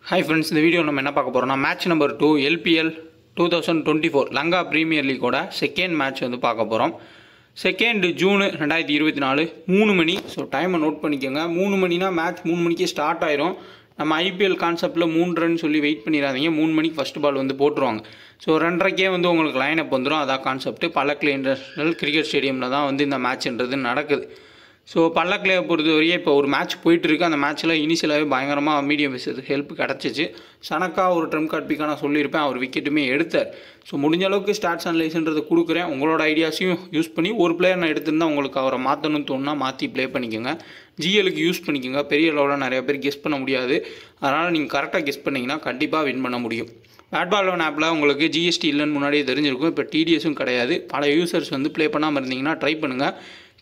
Hi friends, இந்த video நம்ம என்ன பார்க்க போறோம்னா match number 2 LPL 2024 Lanka premier லீகோட செகண்ட் மேட்ச் வந்து பார்க்க போறோம். 2 ஜூன் 2024 3 மணி. ஸோ டைமை நோட் பண்ணிக்கோங்க. 3 மணினா மேட்ச் 3 மணிக்கு ஸ்டார்ட் ஆயிரும். நம்ம ஐபிஎல் கான்செப்டில் 3 ரன் சொல்லி வெயிட் பண்ணிடாதீங்க. 3 மணிக்கு ஃபஸ்ட் பால் வந்து போட்டுருவாங்க. ஸோ 2:30க்கே வந்து உங்களுக்கு லைன் அப் வந்துடும். அதான் கான்செப்ட். பல்லக்கில் இன்டர்நேஷனல் கிரிக்கெட் ஸ்டேடியமில் தான் வந்து இந்த மேட்ச்ன்றது நடக்குது. ஸோ பல்லக்கில் பொறுத்தவரையே இப்போ ஒரு மேட்ச் போயிட்டுருக்கு. அந்த மேட்ச்சில் இனிஷியலாகவே பயங்கரமாக மீடியம் பேஸுக்கு ஹெல்ப் கிடச்சிச்சு. சனக்கா ஒரு ட்ரம் கார்ட் பிக்காக நான் சொல்லியிருப்பேன். அவர் விக்கெட்டுமே எடுத்தார். ஸோ முடிஞ்ச அளவுக்கு ஸ்டாட்ஸ் அனலைஸ்ன்றது கொடுக்குறேன். உங்களோட ஐடியாஸையும் யூஸ் பண்ணி ஒரு பிளேயர் நான் எடுத்திருந்தால் உங்களுக்கு அவரை மாற்றணும்னு தோணுன்னா மாற்றி ப்ளே பண்ணிக்கோங்க. ஜிஎலுக்கு யூஸ் பண்ணிக்கோங்க. பெரிய லெவலில் நிறைய பேர் கெஸ் பண்ண முடியாது. அதனால் நீங்கள் கரெக்டாக கெஸ் பண்ணிங்கன்னா கண்டிப்பாக வின் பண்ண முடியும். பேட்பால் ஒன் ஆப்பில் உங்களுக்கு ஜிஎஸ்டி இல்லைன்னு முன்னாடியே தெரிஞ்சிருக்கும். இப்போ டிடிஎஸும் கிடையாது. பல யூசர்ஸ் வந்து ப்ளே பண்ணாமல் இருந்தீங்கன்னா ட்ரை பண்ணுங்கள்.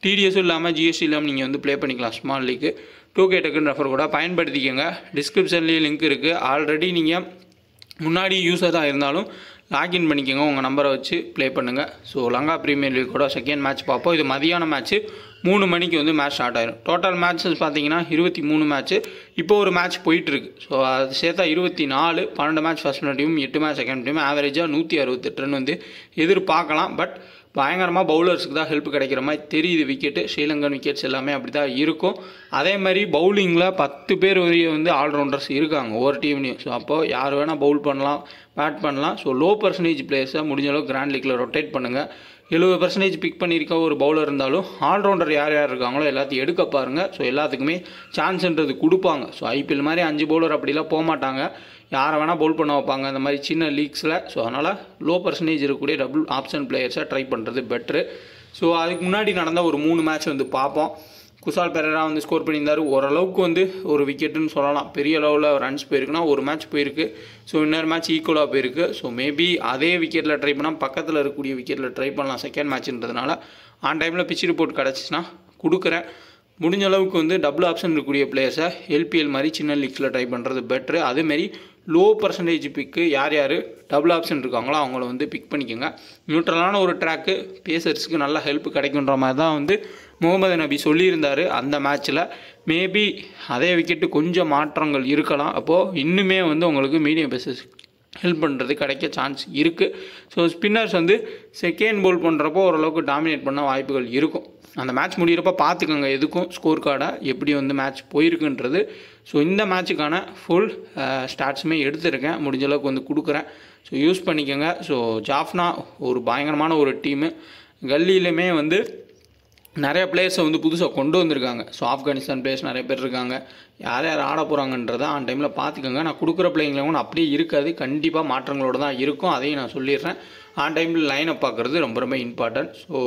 டிடிஎஸும் இல்லாமல் ஜிஎஸ்டி இல்லாமல் நீங்கள் வந்து ப்ளே பண்ணிக்கலாம். ஸ்மால் லீக்கு 2K டக்குன்னு ரெஃபர் கூட பயன்படுத்திக்கோங்க. டிஸ்கிரிப்ஷன்லேயே லிங்க் இருக்குது. ஆல்ரெடி நீங்கள் முன்னாடி யூஸர் தான் இருந்தாலும் லாகின் பண்ணிக்கோங்க. உங்கள் நம்பரை வச்சு ப்ளே பண்ணுங்கள். ஸோ லங்கா பிரீமியர் லீக்கோட செகண்ட் மேட்ச் பார்ப்போம். இது மதியான மேட்ச்சு 3 மணிக்கு வந்து மேட்ச் ஸ்டார்ட் ஆயிரும். டோட்டல் மேட்சஸ் பார்த்தீங்கன்னா 23 மேட்ச்சு. இப்போ ஒரு மேட்ச் போயிட்டுருக்கு. ஸோ அது சேர்த்தா 24. 12 match first team, 8 match second team. ஆவரேஜாக 168 ரன் வந்து எதிர்பார்க்கலாம். பட் பயங்கரமாக பவுலர்ஸுக்கு தான் ஹெல்ப் கிடைக்கிற மாதிரி தெரியுது. விக்கெட்டு ஸ்ரீலங்கன் விக்கெட்ஸ் எல்லாமே அப்படி தான் இருக்கும். அதே மாதிரி பவுலிங்கில் 10 பேர் வரைய வந்து ஆல்ரவுண்டர்ஸ் இருக்காங்க ஒவ்வொரு டீம்லேயும். ஸோ அப்போது யார் வேணால் பவுல் பண்ணலாம், பேட் பண்ணலாம். ஸோ லோ பர்சன்டேஜ் பிளேயர்ஸை முடிஞ்ச அளவுக்கு கிராண்ட் லீக்கில் ரொட்டேட் பண்ணுங்கள். 70% பிக் பண்ணியிருக்க ஒரு பவுலர் இருந்தாலும் ஆல்ரவுண்டர் யார் யார் இருக்காங்களோ எல்லாத்தையும் எடுக்க பாருங்கள். ஸோ எல்லாத்துக்குமே சான்ஸ்ன்றது கொடுப்பாங்க. ஸோ ஐபிஎல் மாதிரி 5 பவுலர் அப்படிலாம் போக மாட்டாங்க. யாரை வேணால் பவுல் பண்ண வைப்பாங்க இந்த மாதிரி சின்ன லீக்ஸில். ஸோ அதனால் லோ பர்சன்டேஜ் இருக்கக்கூடிய டபுள் ஆப்ஷன் பிளேயர்ஸை ட்ரை பண்ணுறது பெட்ரு. ஸோ அதுக்கு முன்னாடி நடந்த ஒரு 3 மேட்ச் வந்து பார்ப்போம். குசால் பெரேரா வந்து ஸ்கோர் பண்ணியிருந்தார். ஓரளவுக்கு வந்து ஒரு விக்கெட்டுன்னு சொல்லலாம். பெரிய அளவில் ரன்ஸ் போயிருக்குன்னா ஒரு மேட்ச் போயிருக்கு. ஸோ இன்னொரு மேட்ச் ஈக்குவலாக போயிருக்கு. ஸோ மேபி அதே விக்கெட்டில் ட்ரை பண்ணால் பக்கத்தில் இருக்கக்கூடிய விக்கெட்டில் ட்ரை பண்ணலாம். செகண்ட் மேட்ச்ன்றதுனால ஆன் டைமில் பிச் ரிப்போர்ட் கிடச்சிச்சின்னா கொடுக்குறேன். முடிஞ்ச அளவுக்கு வந்து டபுள் ஆப்ஷன் இருக்கக்கூடிய பிளேயர்ஸை எல்பிஎல் மாதிரி சின்ன லீக்ஸில் ட்ரை பண்ணுறது பெட்ரு. அதேமாரி லோ பர்சன்டேஜ் பிக்கு யார் யார் டபுள் ஆப்ஷன் இருக்காங்களோ அவங்கள வந்து பிக் பண்ணிக்கோங்க. நியூட்ரலான ஒரு ட்ராக்கு பேசர்ஸுக்கு நல்லா ஹெல்ப் கிடைக்குன்ற மாதிரி தான் வந்து முகமது நபி சொல்லியிருந்தார் அந்த மேட்ச்சில். மேபி அதே விக்கெட்டு கொஞ்சம் மாற்றங்கள் இருக்கலாம். அப்போது இன்னுமே வந்து உங்களுக்கு மீடியம் பேசர்ஸ் ஹெல்ப் பண்ணுறது கிடைக்க சான்ஸ் இருக்குது. ஸோ ஸ்பின்னர்ஸ் வந்து செகண்ட் பவுல் பண்ணுறப்போ ஓரளவுக்கு டாமினேட் பண்ண வாய்ப்புகள் இருக்கும். அந்த மேட்ச் முடிகிறப்ப பார்த்துக்கோங்க எதுக்கும் ஸ்கோர் கார்டை எப்படி வந்து மேட்ச் போயிருக்குன்றது. ஸோ இந்த மேட்ச்சுக்கான ஃபுல் ஸ்டாட்ஸுமே எடுத்துருக்கேன். முடிஞ்ச அளவுக்கு வந்து கொடுக்குறேன். ஸோ யூஸ் பண்ணிக்கோங்க. ஸோ ஜாஃப்னா ஒரு பயங்கரமான ஒரு டீமு. கல்லியிலுமே வந்து நிறைய பிளேயர்ஸை வந்து புதுசாக கொண்டு வந்திருக்காங்க. ஸோ ஆப்கானிஸ்தான் பிளேயர்ஸ் நிறைய பேர் இருக்காங்க. யார் யார் ஆட போகிறாங்கன்றதை ஆன் டைமில் பார்த்துக்கோங்க. நான் கொடுக்குற பிளேயிங்லாம் அப்படியே இருக்காது. கண்டிப்பாக மாற்றங்களோடு தான் இருக்கும். அதையும் நான் சொல்லிடுறேன். ஆன் டைமில் லைனை பார்க்குறது ரொம்ப ரொம்ப இம்பார்ட்டன்ட். ஸோ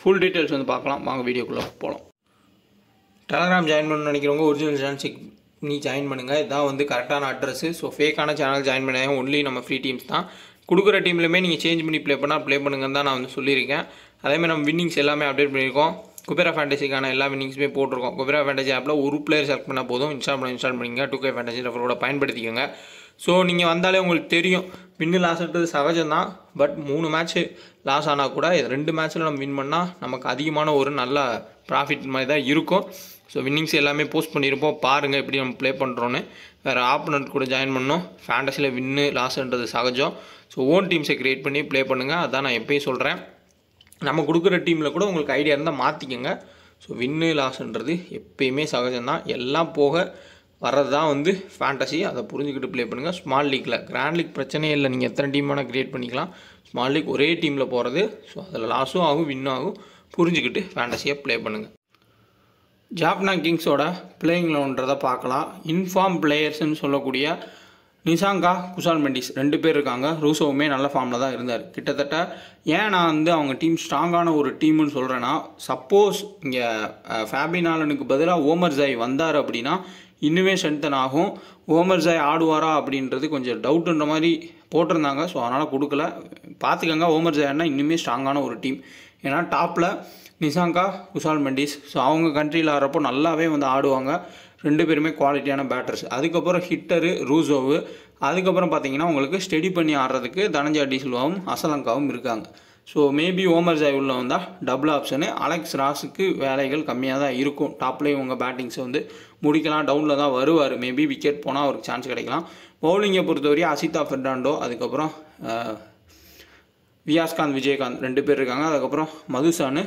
ஃபுல் டீட்டெயில்ஸ் வந்து பார்க்கலாம். வாங்க வீடியோக்குள்ளே போகலாம். டெலகிராம் ஜாயின் பண்ணணும்னு நினைக்கிறவங்க ஒரிஜினல் சேனல் நீ ஜாயின் பண்ணுங்கள். இதுதான் வந்து கரெக்டான அட்ரஸு. ஸோ ஃபேக்கான சேனல் ஜாயின் பண்ணாங்க. ஒன்லி நம்ம ஃப்ரீ டீம்ஸ் தான். கொடுக்குற டீம்லையுமே நீங்கள் சேஞ்ச் பண்ணி ப்ளே பண்ணால் ப்ளே பண்ணுங்கன்னு தான் நான் வந்து சொல்லியிருக்கேன். அதேமாதிரி நம்ம வின்னிங்ஸ் எல்லாமே அப்டேட் பண்ணியிருக்கோம். குபேரா ஃபேண்டசிக்கான எல்லா வின்னிங்ஸுமே போட்டிருக்கோம். குபேரா ஃபேண்டசி ஆப்பில் ஒரு பிளேயர் செலக்ட் பண்ணால் போதும். இன்ஸ்டால் பண்ணிங்க. 2K ஃபேண்டசி ரெஃபரோட பயன்படுத்திக்கோங்க. ஸோ நீங்கள் வந்தாலே உங்களுக்கு தெரியும் வின்னு லாஸ்ன்றது சகஜம் தான். பட் 3 மேட்ச்சு லாஸ் ஆனால் கூட 2 மேட்ச்சில் நம்ம வின் பண்ணால் நமக்கு அதிகமான ஒரு நல்ல ப்ராஃபிட் மாதிரி தான் இருக்கும். ஸோ வின்னிங்ஸ் எல்லாமே போஸ்ட் பண்ணியிருப்போம். பாருங்கள் எப்படி நம்ம ப்ளே பண்ணுறோன்னு. வேறு ஆப்போனன்ட் கூட ஜாயின் பண்ணோம். ஃபேண்டஸியில் வின்னு லாஸ்ன்றது சகஜம். ஸோ ஓன் டீம்ஸை க்ரியேட் பண்ணி ப்ளே பண்ணுங்கள். அதான் நான் எப்பயும் சொல்கிறேன். நம்ம கொடுக்குற டீமில் கூட உங்களுக்கு ஐடியா இருந்தால் மாற்றிக்கோங்க. ஸோ வின்னு லாஸ்ன்றது எப்பயுமே சகஜம்தான். எல்லாம் போக வர்றது தான் வந்து ஃபேண்டசி. அதை புரிஞ்சுக்கிட்டு ப்ளே பண்ணுங்கள். ஸ்மால் லீக்கில் கிராண்ட் லீக் பிரச்சனையே இல்லை. நீங்கள் எத்தனை டீம் வேணால் க்ரியேட் பண்ணிக்கலாம். ஸ்மால் லீக் ஒரே டீமில் போகிறது. ஸோ அதில் லாஸும் ஆகும் வின்னும் ஆகும். புரிஞ்சுக்கிட்டு ஃபேண்டசியாக ப்ளே பண்ணுங்கள். ஜாப்னா கிங்ஸோட பிளேயிங் லெவன்றதை பார்க்கலாம். இன்ஃபார்ம் பிளேயர்ஸ்ன்னு சொல்லக்கூடிய நிசாங்கா, குசால் மெண்டிஸ் 2 பேர் இருக்காங்க. ரூசோவுமே நல்ல ஃபார்மில் தான் இருந்தார். கிட்டத்தட்ட ஏன் நான் வந்து அவங்க டீம் ஸ்ட்ராங்கான ஒரு டீம்னு சொல்கிறேன்னா, சப்போஸ் இங்கே ஃபேபின் ஆலனுக்கு பதிலாக ஓமர் ஜாய் வந்தார் அப்படின்னா இன்னுமே ஸ்ட்ரென்தன் ஆகும். ஓமர் ஜாய் ஆடுவாரா அப்படின்றது கொஞ்சம் டவுட்டுன்ற மாதிரி போட்டிருந்தாங்க. ஸோ அதனால் கொடுக்கல. பார்த்துக்கங்க. ஓமர் ஜாய்னா இன்னுமே ஸ்ட்ராங்கான ஒரு டீம். ஏன்னா டாப்பில் நிசாங்கா, குசால் மெண்டிஸ். ஸோ அவங்க கண்ட்ரியில் ஆடுறப்போ நல்லாவே வந்து ஆடுவாங்க. 2 பேருமே குவாலிட்டியான பேட்டர்ஸ். அதுக்கப்புறம் ஹிட்டரு ரூசோவு. அதுக்கப்புறம் பார்த்தீங்கன்னா உங்களுக்கு ஸ்டெடி பண்ணி ஆடுறதுக்கு தனஞ்சா டி சில்வாவும் அசலங்காவும் இருக்காங்க. ஸோ மேபி ஓமர் ஜாய் உள்ள வந்தால் டபுள் ஆப்ஷனு. அலெக்ஸ் ராஸுக்கு வேலைகள் கம்மியாக தான் இருக்கும். டாப்லேயே உங்கள் பேட்டிங்ஸை வந்து முடிக்கலாம். டவுனில் தான் வருவார். மேபி விக்கெட் போனால் அவருக்கு சான்ஸ் கிடைக்கலாம். பவுலிங்கை பொறுத்தவரையும் அசிதா ஃபெர்னாண்டோ, அதுக்கப்புறம் வியாஸ்காந்த் விஜயகாந்த் 2 பேர் இருக்காங்க. அதுக்கப்புறம் மதுசானு,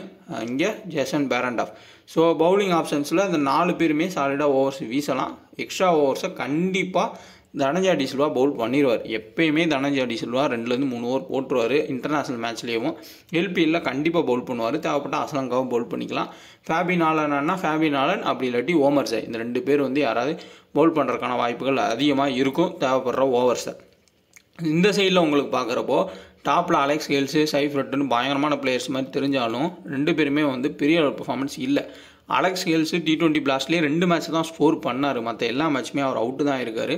இங்கே ஜேசன் பேரண்டாஃப். ஸோ பவுலிங் ஆப்ஷன்ஸில் இந்த 4 பேருமே சாலிடாக ஓவர்ஸ் வீசலாம். எக்ஸ்ட்ரா ஓவர்ஸை கண்டிப்பாக தனஞ்சா டி சில்வா பவுல் பண்ணிடுவார். எப்பயுமே தனஞ்சா டி சில்வா 2-3 ஓவர் போட்டுருவார். இன்டர்நேஷ்னல் மேட்ச்லேயும் எல்பிஎல்லில் கண்டிப்பாக பவுல் பண்ணுவார். தேவைப்பட்ட அசலங்காவும் பவுல் பண்ணிக்கலாம். ஃபேபின் ஆலன் அப்படி இல்லாட்டி ஓமர் ஜாய், இந்த 2 பேர் வந்து யாராவது பவுல் பண்ணுறதுக்கான வாய்ப்புகள் அதிகமாக இருக்கும் தேவைப்படுற ஓவர்ஸை. இந்த சைடில் உங்களுக்கு பார்க்குறப்போ டாப்பில் அலெக்ஸ் ஹேல்ஸு, சைஃப்ரட்டுன்னு பயங்கரமான பிளேயர்ஸ் மாதிரி தெரிஞ்சாலும் 2 பேருமே வந்து பெரிய பெர்ஃபார்மன்ஸ் இல்லை. அலெக்ஸ் ஹேல்ஸு T20 பிளாஸ்ட்லேயே 2 மேட்ச் தான் ஸ்கோர் பண்ணார். மற்ற எல்லா மேட்சுமே அவர் அவுட்டு தான் இருக்கார்.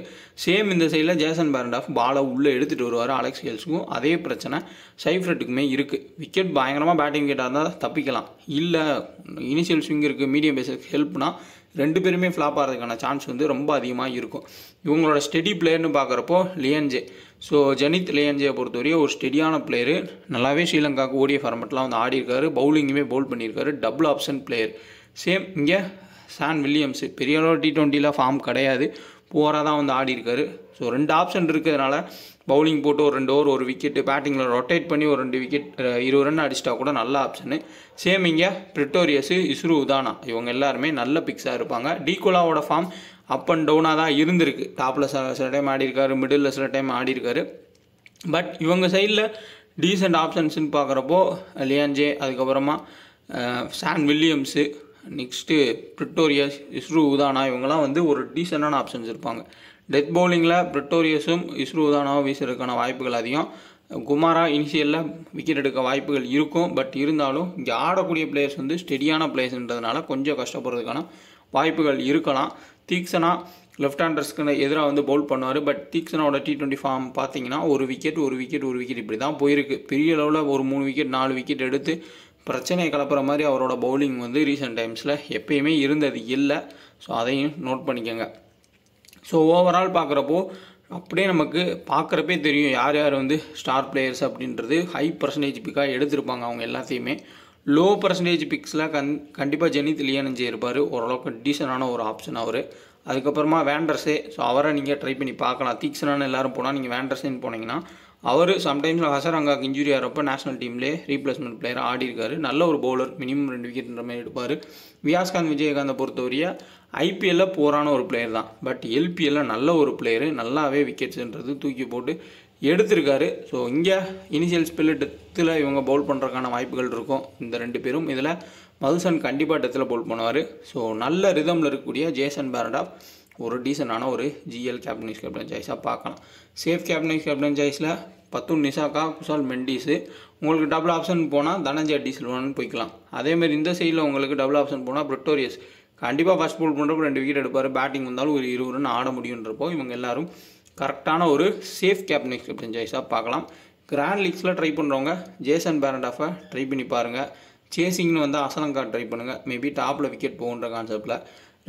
சேம் இந்த சைடில் ஜேசன் பேரண்டாஃப் பாலை உள்ளே எடுத்துகிட்டு வருவார். அலெக்ஸ் ஹேல்ஸுக்கும் அதே பிரச்சனை சைஃப்ரட்டுக்குமே இருக்குது. விக்கெட் பயங்கரமாக பேட்டிங் விக்கெட்டாக இருந்தால் தப்பிக்கலாம். இல்லை இனிஷியல் ஸ்விங் இருக்குது, மீடியம் பேஸுக்கு ஹெல்ப்னா 2 பேருமே ஃப்ளாப் ஆகிறதுக்கான சான்ஸ் வந்து ரொம்ப அதிகமாக இருக்கும். இவங்களோட ஸ்டெடி பிளேயர்னு பார்க்குறப்போ லியன்ஜே. ஸோ ஜனித் லியன்ஜியை பொறுத்தவரையும் ஒரு ஸ்டெடியான பிளேயரு. நல்லாவே ஸ்ரீலங்காவுக்கு ஓடிய ஃபார்மெட்லாம் வந்து ஆடி இருக்காரு. பவுலிங்குமே பவுல் பண்ணியிருக்காரு. Double option player. சேம் இங்கே சான் வில்லியம்ஸு பெரிய அளவு T20யில் ஃபார்ம் கிடையாது, போராக தான் வந்து ஆடி இருக்காரு. ஸோ 2 ஆப்ஷன் இருக்கிறதுனால பவுலிங் போட்டு ஒரு 2 ஓவர் ஒரு விக்கெட்டு, பேட்டிங்கில் ரொட்டேட் பண்ணி ஒரு 2 விக்கெட் 20 ரன் அடிச்சிட்டா கூட நல்ல ஆப்ஷனு. சேம் இங்கே பிரிட்டோரியஸு, இஸ்ரு உதானா இவங்க எல்லாருமே நல்ல பிக்ஸாக இருப்பாங்க. டீகோலாவோட ஃபார்ம் அப் அண்ட் டவுனாக தான் இருந்திருக்கு. டாப்பில் சில டைம் ஆடி இருக்காரு, மிடில் சில டைம் ஆடி இருக்காரு. பட் இவங்க சைடில் டீசெண்ட் ஆப்ஷன்ஸ்னு பார்க்குறப்போ லியான்ஜே, அதுக்கப்புறமா Sean Williams, next Pretorius, Isuru Udana இவங்கெல்லாம் வந்து ஒரு டீசெண்டான ஆப்ஷன்ஸ் இருப்பாங்க. டெத் பவுலிங்கில் பிரிட்டோரியஸும் இஸ்ரு உதானாவும் வீசுறதுக்கான வாய்ப்புகள் அதிகம். குமாரா இனிஷியலில் விக்கெட் எடுக்க வாய்ப்புகள் இருக்கும். பட் இருந்தாலும் இங்கே ஆடக்கூடிய பிளேயர்ஸ் வந்து ஸ்டெடியான பிளேயர்ஸ்ன்றதுனால கொஞ்சம் கஷ்டப்படுறதுக்கான வாய்ப்புகள் இருக்கலாம். தீக்ஷனா லெஃப்ட் ஹேண்டர்ஸ்க்கு எதிராக வந்து பவுல் பண்ணுவார். பட் தீக்ஷனாவோட T20 ஃபார்ம் பார்த்தீங்கன்னா ஒரு விக்கெட் இப்படி தான் போயிருக்கு. பெரிய அளவில் ஒரு 3 விக்கெட் 4 விக்கெட் எடுத்து பிரச்சனையை கலப்புற மாதிரி அவரோட பவுலிங் வந்து ரீசெண்ட் டைம்ஸில் எப்பயுமே இருந்தது இல்லை. ஸோ அதையும் நோட் பண்ணிக்கோங்க. ஸோ ஓவரால் பார்க்குறப்போ அப்படியே நமக்கு பார்க்குறப்பே தெரியும் யார் யார் வந்து ஸ்டார் பிளேயர்ஸ் அப்படின்றது. ஹை பர்சன்டேஜ் பிக்காக எடுத்திருப்பாங்க அவங்க எல்லாத்தையுமே. லோ பர்சன்டேஜ் பிக்ஸில் கண்டிப்பாக ஜெனித் லியான்ஜே இருப்பார். ஓரளவுக்கு டீசெண்டான ஒரு ஆப்ஷன் அவர். அதுக்கப்புறமா வேண்டர்ஸே. ஸோ அவரை நீங்கள் ட்ரை பண்ணி பார்க்கலாம். தீக்ஷனான எல்லோரும் போனால் நீங்கள் வேண்டர்ஸேன்னு போனீங்கன்னா அவர் சம்டைம்ஸில் ஹசரங்காக்கு இன்ஜுரி ஆகிறப்போ நேஷனல் டீம்லேயே ரீப்ளேஸ்மெண்ட் பிளேயராக ஆடி இருக்காரு. நல்ல ஒரு பவுலர், மினிமம் 2 விக்கெட்ன்ற மாதிரி எடுப்பார். வியாஸ்காந்த் விஜயகாந்தை பொறுத்தவரைய ஐபிஎல்லில் போரான ஒரு பிளேயர் தான். பட் எல்பிஎல்லில் நல்ல ஒரு பிளேயரு, நல்லாவே விக்கெட்ஸுன்றது தூக்கி போட்டு எடுத்திருக்காரு. ஸோ இங்கே இனிஷியல் ஸ்பெல்லு டெத்தில் இவங்க பவுல் பண்ணுறதுக்கான வாய்ப்புகள் இருக்கும். இந்த 2 பேரும் இதில் மதுசன் கண்டிப்பாக டெத்தில் பவுல் பண்ணுவார். ஸோ நல்ல ரிதமில் இருக்கக்கூடிய ஜேசன் பேரண்டாஃப் ஒரு டீசெண்டான ஒரு ஜிஎல் கேப்டன் சாய்ஸாக பார்க்கலாம். Safe captain சாய்ஸில் பத்துன் Nissanka, Kusal மெண்டீஸு. உங்களுக்கு டபுள் ஆப்ஷன் போனால் தனஞ்சா டி சில்வான்னு போய்க்கலாம். அதேமாதிரி இந்த சைடில் உங்களுக்கு டபுள் ஆப்ஷன் போனால் பிரிட்டோரியஸ் கண்டிப்பாக ஃபஸ்ட் பவுல் பண்ணுறப்போ 2 விக்கெட் எடுப்பார். பேட்டிங் வந்தாலும் ஒரு 20 ரன் ஆட முடியுன்றப்போ இவங்க எல்லாரும் கரெக்டான ஒரு சேஃப் கேப்டன் சாய்ஸாக பார்க்கலாம். கிராண்ட் லீக்ஸில் ட்ரை பண்ணுறவங்க ஜேசன் பேரண்டாஃபை ட்ரை பண்ணி பாருங்கள். சேசிங்னு வந்து அசலங்கா ட்ரை பண்ணுங்கள். மேபி டாப்பில் விக்கெட் போகுன்ற கான்செப்டில்.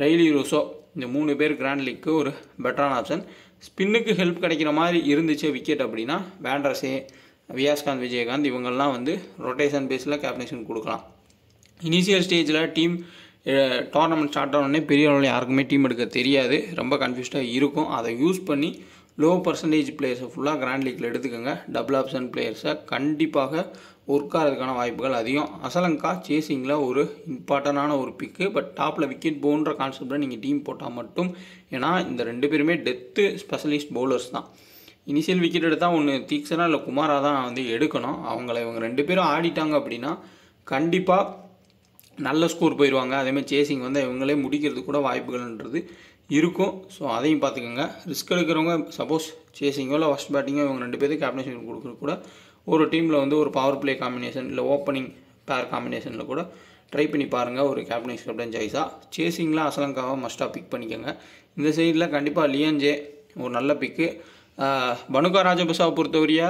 ரைலி ரூசோ, இந்த 3 பேர் கிராண்ட் லீக்கு ஒரு பெட்டரான ஆப்ஷன். ஸ்பின்னுக்கு ஹெல்ப் கிடைக்கிற மாதிரி இருந்துச்சு விக்கெட் அப்படின்னா வேண்டர்ஸே, வியாஸ்காந்த் விஜயகாந்த் இவங்கெல்லாம் வந்து ரொட்டேஷன் பேஸில் கேப்டன்ஷன் கொடுக்கலாம். இனிஷியல் ஸ்டேஜில் டீம் டோர்னமெண்ட் ஸ்டார்ட் ஆனோடனே பெரிய அளவில் யாருக்குமே டீம் எடுக்க தெரியாது, ரொம்ப கன்ஃபியூஸ்டாக இருக்கும். அதை யூஸ் பண்ணி லோ பர்சன்டேஜ் பிளேயர்ஸை ஃபுல்லாக கிராண்ட் லீக்கில் எடுத்துக்கோங்க. டபுள் ஆப்ஷன் பிளேயர்ஸை கண்டிப்பாக ஒர்க் ஆகிறதுக்கான வாய்ப்புகள் அதிகம். அசலங்கா சேசிங்கில் ஒரு இம்பார்ட்டண்டான ஒரு பிக்கு. பட் டாப்பில் விக்கெட் போன்ற கான்செப்டில் நீங்கள் டீம் போட்டால் மட்டும், ஏன்னா இந்த 2 பேருமே டெத்து ஸ்பெஷலிஸ்ட் பவுலர்ஸ் தான். இனிஷியல் விக்கெட் எடுத்தால் ஒன்று தீக்ஷனா இல்லை குமாரா தான் வந்து எடுக்கணும். இவங்க 2 பேரும் ஆடிட்டாங்க அப்படின்னா கண்டிப்பாக நல்ல ஸ்கோர் போயிடுவாங்க. அதேமாதிரி சேசிங் வந்து இவங்களே முடிக்கிறதுக்கு கூட வாய்ப்புகள்ன்றது இருக்கும். ஸோ அதையும் பார்த்துக்கோங்க. ரிஸ்க் எடுக்கிறவங்க சப்போஸ் சேசிங்கோ இல்லை ஃபஸ்ட் பேட்டிங்கோ இவங்க 2 பேருக்கு கேப்டன்ஷன் கொடுக்குறது கூட ஒரு டீமில் வந்து ஒரு பவர் பிளே காம்பினேஷன் இல்லை ஓப்பனிங் பேர் காம்பினேஷனில் கூட ட்ரை பண்ணி பாருங்கள் ஒரு கேப்டன் சாய்ஸாக. சேசிங்கில் அசலங்காவை மஸ்ட்டாக பிக் பண்ணிக்கோங்க. இந்த சைடில் கண்டிப்பாக லியன்ஜே ஒரு நல்ல பிக்கு. பனுகா ராஜபக்சாவை பொறுத்தவரைய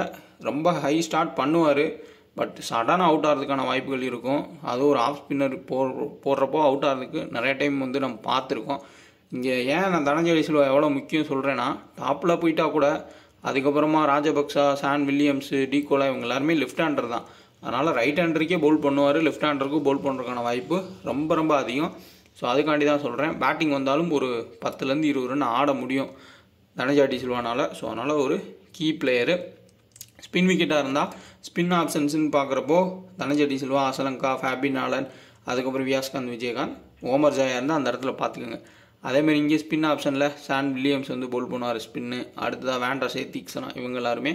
ரொம்ப ஹை ஸ்டார்ட் பண்ணுவார். பட் சடனாக அவுட் ஆகிறதுக்கான வாய்ப்புகள் இருக்கும். அது ஒரு ஆஃப் ஸ்பின்னர் போடுறப்போ அவுட் ஆகிறதுக்கு நிறைய டைம் வந்து நம்ம பார்த்துருக்கோம். இங்கே ஏன் நான் தனஞ்சா டி சில்வா எவ்வளோ முக்கியம் சொல்கிறேன்னா, டாப்பில் போயிட்டா கூட அதுக்கப்புறமா ராஜபக்சா, சான் வில்லியம்ஸு, டீகோலா இவங்க எல்லாருமே லெஃப்ட் ஹேண்டர் தான். அதனால் ரைட் ஹேண்டருக்கே பவுல் பண்ணுவார், லெஃப்ட் ஹேண்டருக்கும் பவுல் பண்ணுறதுக்கான வாய்ப்பு ரொம்ப ரொம்ப அதிகம். ஸோ அதுக்காண்டி தான் சொல்கிறேன். பேட்டிங் வந்தாலும் ஒரு 10லேருந்து 20 ரன் ஆட முடியும் தனஜா டி சில்வானால். ஸோ அதனால் ஒரு கீ பிளேயரு. ஸ்பின் விக்கெட்டாக இருந்தால் ஸ்பின் ஆப்ஷன்ஸ்னு பார்க்குறப்போ தனஜா டி சில்வா, அசலங்கா, ஃபேபின் ஆலன், அதுக்கப்புறம் வியாஸ்காந்த், விஜயகாந்த், ஓமர் ஜாயா இருந்தால் அந்த இடத்துல பார்த்துக்கோங்க. அதேமாதிரி இங்கே ஸ்பின் ஆப்ஷனில் சான் வில்லியம்ஸ் வந்து பவுல் பண்ணுவார் ஸ்பின்னு. அடுத்ததாக வேண்டர்ஸே, தீக்ஷனா இவங்க எல்லாருமே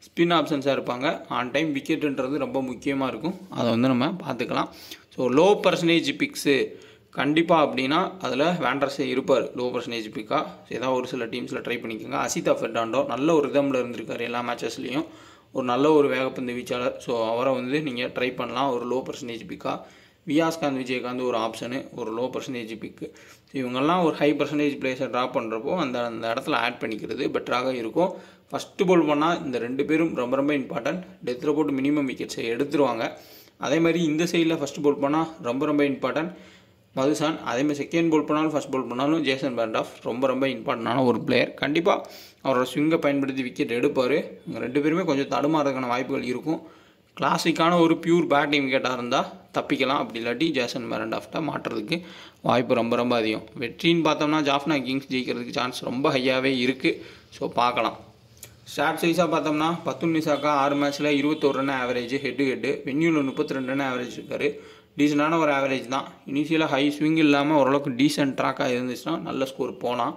ஸ்பின் ஆப்ஷன்ஸாக இருப்பாங்க. ஆன் டைம் விக்கெட்டுன்றது ரொம்ப முக்கியமாக இருக்கும், அதை வந்து நம்ம பார்த்துக்கலாம். ஸோ லோ பர்சன்டேஜ் பிக்ஸு கண்டிப்பாக அப்படின்னா அதில் வேண்டர்ஸே இருப்பார் லோ பர்சன்டேஜ் பிக்காக. ஏதாவது ஒரு சில டீம்ஸில் ட்ரை பண்ணிக்கோங்க. அசிதா ஃபெர்னாண்டோ நல்ல ஒரு ரிதமில் இருந்திருக்காரு எல்லா மேட்சஸ்லேயும், ஒரு நல்ல ஒரு வேகப்பந்து வீச்சாளர். ஸோ அவரை வந்து நீங்கள் ட்ரை பண்ணலாம் ஒரு லோ பர்சன்டேஜ் பிக்காக. வியாஸ்காந்த், விஜயகாந்த் ஒரு ஆப்ஷனு, ஒரு லோ பர்சன்டேஜ் பிக்கு. இவங்கெல்லாம் ஒரு ஹை பர்சன்டேஜ் பிளேஸை ட்ராப் பண்ணுறப்போ அந்த இடத்துல ஆட் பண்ணிக்கிறது பெட்டராக இருக்கும். ஃபஸ்ட்டு பவுல் பண்ணால் இந்த 2 பேரும் ரொம்ப ரொம்ப இம்பார்ட்டன்ட். டெத்தில் போட்டு மினிமம் விக்கெட்ஸை எடுத்துருவாங்க. அதே மாதிரி இந்த சைடில் ஃபஸ்ட்டு பவுல் பண்ணால் ரொம்ப ரொம்ப இம்பார்ட்டன்ட் மதுசான். அதேமாதிரி செகண்ட் பவுல் பண்ணாலும் ஃபஸ்ட் பவுல் பண்ணாலும் ஜேசன் பெரண்டாஃப் ரொம்ப ரொம்ப இம்பார்ட்டண்டான ஒரு பிளேயர். கண்டிப்பாக அவரோட ஸ்விங்கை பயன்படுத்தி விக்கெட் எடுப்பார். இவங்க 2 பேருமே கொஞ்சம் தடுமாறதுக்கான வாய்ப்புகள் இருக்கும். கிளாசிக்கான ஒரு பியூர் பேட்டிங் விக்கெட்டாக இருந்தால் தப்பிக்கலாம், அப்படி இல்லாட்டி ஜேசன் பெரண்டாஃப்ட்ட மாட்டுறதுக்கு வாய்ப்பு ரொம்ப ரொம்ப அதிகம். வெற்றின்னு பார்த்தோம்னா ஜாஃப்னா கிங்ஸ் ஜெயிக்கிறதுக்கு சான்ஸ் ரொம்ப ஹையாகவே இருக்குது. ஸோ பார்க்கலாம். ஸ்டாட்ஸ் வைஸாக பார்த்தோம்னா பத்துன் நிசாக்கா 6 மேட்ச்சில் 21 ரன் ஆவரேஜ், ஹெட்டு வென்யூவில் 32 ரன் ஆவரேஜ் இருக்கார். டீசெண்டான ஒரு ஆவரேஜ் தான். இனிஷியலாக ஹை ஸ்விங் இல்லாமல் ஓரளவுக்கு டீசென்ட் ட்ராக்காக இருந்துச்சுன்னா நல்ல ஸ்கோர் போகலாம்.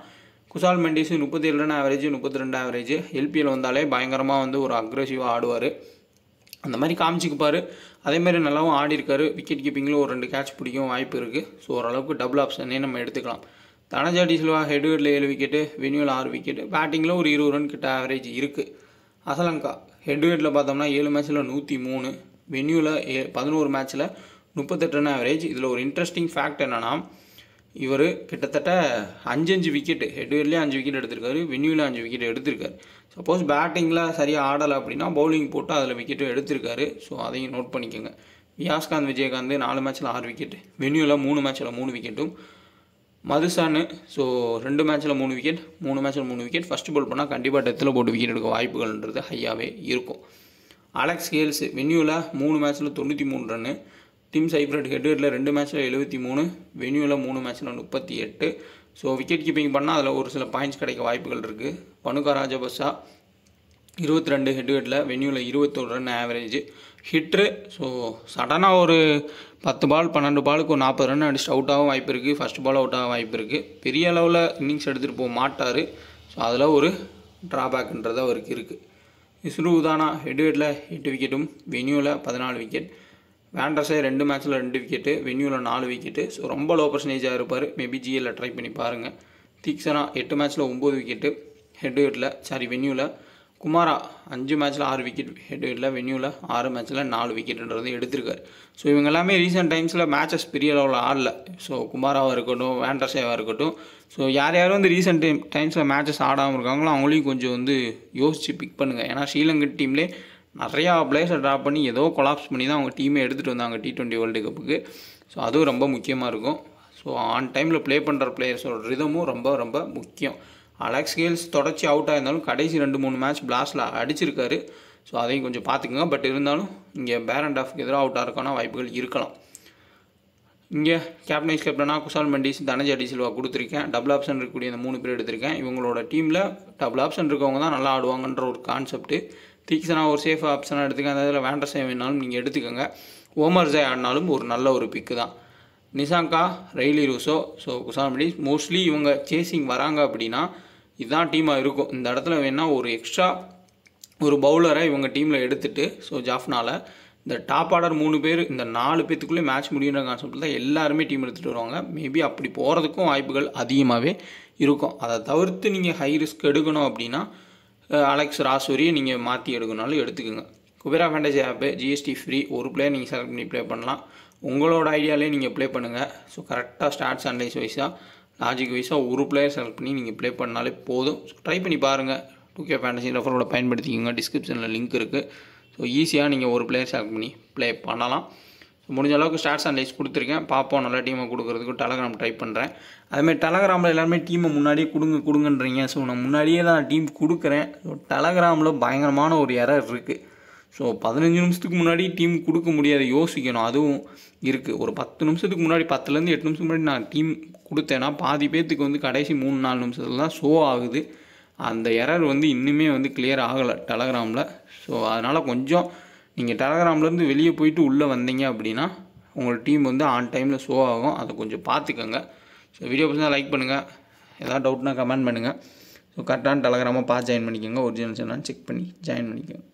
Kusal Mendis 37 run average, 32 average. LPL வந்தாலே பயங்கரமாக வந்து ஒரு அக்ரெசிவாக ஆடுவார், அந்த மாதிரி காமிச்சிக்குப்பார். அதேமாதிரி நல்லாவும் ஆடி இருக்கார். விக்கெட் கீப்பிங்கில் ஒரு 2 கேட்ச் பிடிக்கும் வாய்ப்பு இருக்குது. ஸோ ஓரளவுக்கு டபுள் ஆப்ஷனே நம்ம எடுத்துக்கலாம். Dhanaja de Silva ஹெட்வேர்டில் 7 wicket, வென்யூவில் 6 wicket. பேட்டிங்கில் ஒரு 20 ரன் கிட்ட ஆவரேஜ் இருக்குது. அசலங்கா ஹெட்வேர்டில் பார்த்தோம்னா 7 மேட்ச்சில் 103, வென்யூவில் 11 மேட்ச்சில் 38 ரன் ஆவரேஜ். இதில் ஒரு இன்ட்ரெஸ்டிங் ஃபேக்ட் என்னென்னா இவர் கிட்டத்தட்ட 5 விக்கெட்டு, ஹெட்வேர்ட்லேயே 5 விக்கெட் எடுத்திருக்காரு, வென்யூவில் 5 விக்கெட் எடுத்திருக்காரு. சப்போஸ் பேட்டிங்கில் சரியாக ஆடலை அப்படின்னா பவுலிங் போட்டு அதில் விக்கெட்டும் எடுத்திருக்காரு. ஸோ அதையும் நோட் பண்ணிக்கோங்க. வியாஸ்காந்த், விஜயகாந்த் 4 மேட்ச்சில் 6 விக்கெட், வென்யூவில் 3 மேட்ச்சில் 3 விக்கெட்டும். மதுசானு ஸோ 2 மேட்ச்சில் 3 விக்கெட், 3 மேட்ச்சில் 3 விக்கெட். ஃபஸ்ட்டு பவுல் பண்ணால் கண்டிப்பாக டெத்தில் போட்டு விக்கெட் எடுக்க வாய்ப்புகள்ன்றது ஹையாகவே இருக்கும். அலெக்ஸ் கேல்ஸ் வென்யூவில் 3 மேட்ச்சில் 93 ரன்னு. டிம் சைஃப்ரட் ஹெட்வேர்டில் 2 மேட்ச்சில் 73, வென்யூவில் 3 மேட்ச்சில் 38. ஸோ விக்கெட் கீப்பிங் பண்ணால் அதில் ஒரு சில பாயிண்ட்ஸ் கிடைக்க வாய்ப்புகள் இருக்குது. பனுகா ராஜபக்சா 22 ஹெட்வேர்டில், வென்யூவில் 21 ரன் ஆவரேஜ். ஹிட்ரு ஸோ சடனாக ஒரு 10 பால் 12 பாலுக்கு ஒரு 40 ரன் அடிச்சுட்டு அவுட் ஆக வாய்ப்பு இருக்குது. ஃபஸ்ட் பால் அவுட் ஆக வாய்ப்பு இருக்குது. பெரிய அளவில் இன்னிங்ஸ் எடுத்துகிட்டு போக மாட்டார். ஸோ அதில் ஒரு ட்ராபேக்குன்றது அவருக்கு இருக்குது. இஸ்ரு உதானா ஹெட்வேர்டில் 8 விக்கெட்டும், வென்யூவில் 14 விக்கெட். வேண்டர்ஸே 2 மேட்ச்சில் 2 விக்கெட்டு, வென்யூவில் 4 விக்கெட்டு. ஸோ ரொம்ப லோ பர்சன்டேஜாக இருப்பார். மேபி ஜிஎல்ல ட்ரை பண்ணி பாருங்கள். தீக்ஷனா 8 மேட்ச்சில் 9 விக்கெட்டு, ஹெட்வேர்டில் வென்யூவில். குமாரா 5 மேட்ச்சில் 6 விக்கெட், ஹெட்வேர்டில், வென்யூவில் 6 மேட்ச்சில் 4 விக்கெட்டுன்றது எடுத்திருக்காரு. ஸோ இவங்க எல்லாமே ரீசெண்ட் டைம்ஸில் மேட்சஸ் பெரிய லெவலில் ஆடல. ஸோ குமாராவாக இருக்கட்டும், வேண்டர்ஸேவாக இருக்கட்டும். ஸோ யார் யாரும் வந்து ரீசெண்ட் டைம்ஸில் மேட்சஸ் ஆடாமல் இருக்காங்களோ அவங்களையும் கொஞ்சம் வந்து யோசித்து பிக் பண்ணுங்கள். ஏன்னா ஸ்ரீலங்கன் டீம்லேயே நிறையா பிளேயர்ஸை ட்ராப் பண்ணி ஏதோ கொலாப்ஸ் பண்ணி தான் அவங்க டீமே எடுத்துகிட்டு வந்தாங்க T20 வேர்ல்டு கப்புக்கு. ஸோ அதுவும் ரொம்ப முக்கியமாக இருக்கும். ஸோ ஆன் டைமில் ப்ளே பண்ணுற பிளேயர்ஸோட ரிதமும் ரொம்ப ரொம்ப முக்கியம். அலெக்ஸ் கேல்ஸ் தொடர்ச்சி அவுட் ஆயிருந்தாலும் கடைசி 2-3 மேட்ச் பிளாஸ்டில் அடிச்சிருக்காரு. ஸோ அதையும் கொஞ்சம் பார்த்துக்குங்க. பட் இருந்தாலும் இங்கே பேரண்டாஃப்க்கு எதிராக அவுட் ஆகிறதுக்கான வாய்ப்புகள் இருக்கலாம். இங்கே கேப்டனைஸ் கேப்டனாக குசால் மெண்டிஸ், தனஜா டி சில்வா கொடுத்துருக்கேன். டபுள் ஆப்ஷன் இருக்கக்கூடிய இந்த 3 பேர் எடுத்திருக்கேன். இவங்களோட டீமில் டபுள் ஆப்ஷன் இருக்கவங்க தான் நல்லா ஆடுவாங்கன்ற ஒரு கான்செப்ட்டு. தீக்ஷனா ஒரு சேஃப் ஆப்ஷனாக எடுத்துக்கேன். அந்த இதில் வேண்டர்ஸே வேணாலும் நீங்கள் எடுத்துக்கோங்க. ஓமர் ஜாய் ஆடினாலும் ஒரு நல்ல ஒரு பிக்கு தான். Nissanka, really Rousseau, so Kusal Mendis mostly இவங்க சேசிங் வராங்க அப்படின்னா இதுதான் டீமாக இருக்கும். இந்த இடத்துல வேணால் ஒரு எக்ஸ்ட்ரா ஒரு பவுலரை இவங்க டீமில் எடுத்துகிட்டு ஸோ ஜாஃப்னால் இந்த டாப் ஆர்டர் 3 பேர் இந்த 4 பேத்துக்குள்ளே மேட்ச் முடியுன்ற கான்செப்டில் தான் எல்லாருமே டீம் எடுத்துகிட்டு வருவாங்க. மேபி அப்படி போகிறதுக்கும் வாய்ப்புகள் அதிகமாகவே இருக்கும். அதை தவிர்த்து நீங்கள் ஹை ரிஸ்க் எடுக்கணும் அப்படின்னா அலெக்ஸ் ராசூரியை நீங்கள் மாற்றி எடுக்கணும்னாலும் எடுத்துக்கோங்க. குபேரா ஃபேண்டசி ஆப்பு ஜிஎஸ்டி ஃப்ரீ. ஒரு பிளேயர் நீங்கள் செலக்ட் பண்ணி ப்ளே பண்ணலாம். உங்களோட ஐடியாலே நீங்கள் ப்ளே பண்ணுங்கள். ஸோ கரெக்டாக ஸ்டாட்ஸ் அனலைஸ் வைஸாக லாஜிக் வைஸாக ஒரு பிளேயர் செலக்ட் பண்ணி நீங்கள் ப்ளே பண்ணாலே போதும். ஸோ ட்ரை பண்ணி பாருங்கள். 2K ஃபேண்டசி ரெஃபரோட பயன்படுத்திக்கோங்க. டிஸ்கிரிப்ஷனில் லிங்க் இருக்குது. ஸோ ஈஸியாக நீங்கள் ஒரு பிளேயர் செலக்ட் பண்ணி ப்ளே பண்ணலாம். ஸோ முடிஞ்ச அளவுக்கு ஸ்டாட்ஸ் அனலைஸ் கொடுத்துருக்கேன். பார்ப்போம். நல்ல டீமை கொடுக்குறதுக்கு டெலகிராம் ட்ரை பண்ணுறேன். அதுமாதிரி டெலகிராமில் எல்லாருமே டீமை முன்னாடியே கொடுங்கன்றீங்க. ஸோ நான் முன்னாடியே தான் டீம் கொடுக்குறேன். ஸோ டெலகிராமில் பயங்கரமான ஒரு எரர் இருக்குது. ஸோ 15 நிமிஷத்துக்கு முன்னாடி டீம் கொடுக்க முடியாது, யோசிக்கணும். அதுவும் இருக்குது. ஒரு 10 நிமிஷத்துக்கு முன்னாடி 10லேருந்து 8 நிமிஷத்துக்கு முன்னாடி நான் டீம் கொடுத்தேன்னா பாதி பேர்த்துக்கு வந்து கடைசி 3-4 நிமிஷத்தில் தான் ஷோ ஆகுது. அந்த எரர் வந்து இன்னுமே வந்து கிளியர் ஆகலை டெலகிராமில். ஸோ அதனால் கொஞ்சம் நீங்கள் டெலகிராம்லேருந்து வெளியே போயிட்டு உள்ளே வந்தீங்க அப்படின்னா உங்கள் டீம் வந்து ஆன் டைமில் ஷோ ஆகும். அதை கொஞ்சம் பார்த்துக்கோங்க. ஸோ வீடியோ பிடிச்சா லைக் பண்ணுங்கள், ஏதாவது டவுட்னா கமெண்ட் பண்ணுங்கள். ஸோ கரெக்டான டெலகிராமாக பார்த்து ஜாயின் பண்ணிக்கோங்க, ஒரிஜினல்ஸ் என்னன்னு செக் பண்ணி ஜாயின் பண்ணிக்கோங்க.